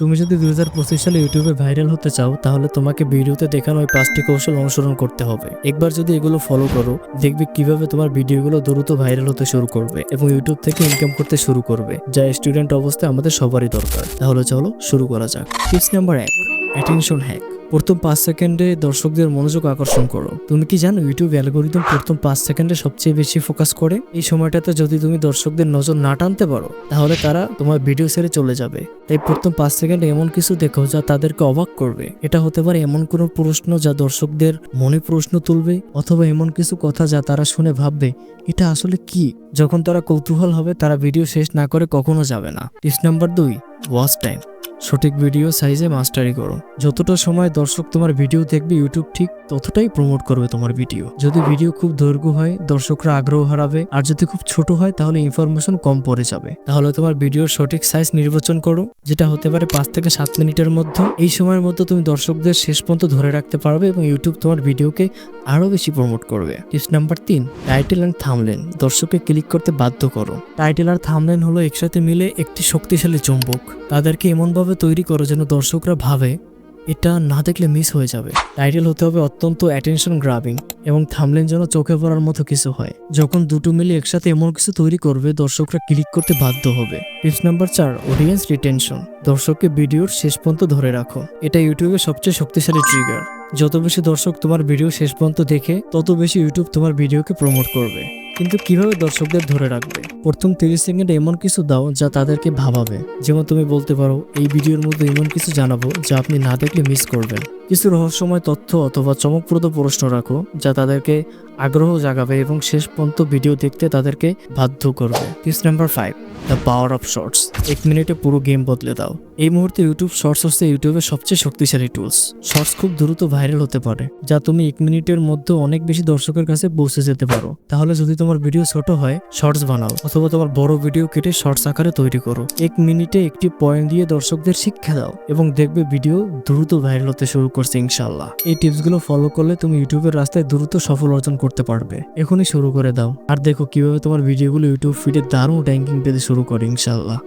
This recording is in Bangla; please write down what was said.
তুমি যদি 2025 সালে ইউটিউবে ভাইরাল হতে চাও তাহলে তোমাকে ভিডিওতে দেখানো ওই 5টি কৌশল অনুসরণ করতে হবে। একবার যদি এগুলো ফলো করো দেখবে কিভাবে তোমার ভিডিওগুলো দ্রুত ভাইরাল হতে শুরু করবে এবং ইউটিউব থেকে ইনকাম করতে শুরু করবে, যা স্টুডেন্ট অবস্থায় আমাদের সবারই দরকার। তাহলে চলো শুরু করা যাক। Tips number 1, attention hack. প্রথম 5 সেকেন্ডে দর্শকদের মনোযোগ আকর্ষণ করো। তুমি কি জানো ইউটিউব অ্যালগোরিদম প্রথম 5 সেকেন্ডে সবচেয়ে বেশি ফোকাস করে? এই সময়টাতে যদি তুমি দর্শকদের নজর না টানতে পারো তাহলে তারা তোমার ভিডিও ছেড়ে চলে যাবে। তাই প্রথম 5 সেকেন্ডে এমন কিছু দেখো যা তাদেরকে অবাক করবে। এটা হতে পারে এমন কোনো প্রশ্ন যা দর্শকদের মনে প্রশ্ন তুলবে, অথবা এমন কিছু কথা যা তারা শুনে ভাববে এটা আসলে কি। যখন তারা কৌতূহল হবে তারা ভিডিও শেষ না করে কখনো যাবে না। Tips number 2, watch time. সঠিক ভিডিও সাইজে মাস্টারি করো। যতটা সময় দর্শক তোমার ভিডিও দেখবে ইউটিউব ঠিক ততটাই প্রমোট করবে তোমার ভিডিও। যদি ভিডিও খুব দৈর্ঘ্য হয় দর্শকরা আগ্রহ হারাবে, আর যদি খুব ছোট হয় তাহলে ইনফরমেশন কম পড়ে যাবে। তাহলে তোমার ভিডিওর সঠিক সাইজ নির্বাচন করো, যেটা হতে পারে 5 থেকে 7 মিনিটের মধ্যে। এই সময়ের মধ্যে তুমি দর্শকদের শেষ পর্যন্ত ধরে রাখতে পারবে এবং ইউটিউব তোমার ভিডিওকে আরো বেশি প্রমোট করবে। Tips number 3, title and thumbnail. দর্শককে ক্লিক করতে বাধ্য করো। টাইটেল আর থাম্বনেল হলো একসাথে মিলে একটি শক্তিশালী চুম্বক। তাদেরকে এমনভাবে তৈরি করো যেন দর্শকরা ভাবে এটা না দেখলে মিস হয়ে যাবে। টাইটেল হতে হবে অত্যন্ত অ্যাটেনশন গ্রাবিং এবং থাম্বনেল যেন চোখে পড়ার মতো কিছু হয়। যখন দুটো মিলে একসাথে এমন কিছু তৈরি করবে দর্শকরা ক্লিক করতে বাধ্য হবে। Tips number 4, audience retention. দর্শককে ভিডিওর শেষ পর্যন্ত ধরে রাখো। এটা ইউটিউবের সবচেয়ে শক্তিশালী ট্রিগার। যত বেশি দর্শক তোমার ভিডিও শেষ পর্যন্ত দেখে তত বেশি ইউটিউব তোমার ভিডিওকে প্রমোট করবে। কিন্তু কিভাবে দর্শকদের ধরে রাখবে? প্রথম 30 সেকেন্ডে এমন কিছু দাও যা তাদেরকে ভাবাবে। যেমন তুমি বলতে পারো এই ভিডিওর মধ্যে এমন কিছু জানাবো যা আপনি না দেখলে মিস করবেন। কিছু রহস্যময় তথ্য অথবা চমকপ্রদ প্রশ্ন রাখো যা তাদেরকে আগ্রহ জাগাবে এবং শেষ পর্যন্ত ভিডিও দেখতে তাদেরকে বাধ্য করবে। Tips number 5, the power of swords. 1 মিনিটে পুরো গেম বদলে দাও। এই মুহূর্তে ইউটিউব শর্টস হচ্ছে ইউটিউবের সবচেয়ে শক্তিশালী টুলস। শর্টস খুব দ্রুত ভাইরাল হতে পারে, যা তুমি 1 মিনিটের মধ্যে অনেক বেশি দর্শকের কাছে পৌঁছে যেতে পারো। তাহলে যদি তোমার ভিডিও ছোট হয় শর্টস বানাও, অথবা তোমার বড় ভিডিও কেটে শর্টস আকারে তৈরি করো। 1 মিনিটে একটি পয়েন্ট দিয়ে দর্শকদের শিক্ষা দাও এবং দেখবে ভিডিও দ্রুত ভাইরাল হতে শুরু করছে ইনশাআল্লাহ। এই টিপসগুলো ফলো করলে তুমি ইউটিউবের রাস্তায় দ্রুত সফল অর্জন করতে পারবে। এখনই শুরু করে দাও আর দেখো কিভাবে তোমার ভিডিওগুলো ইউটিউব ফিডে দারুণ র্যাঙ্কিং পেতে শুরু করে ইনশাআল্লাহ।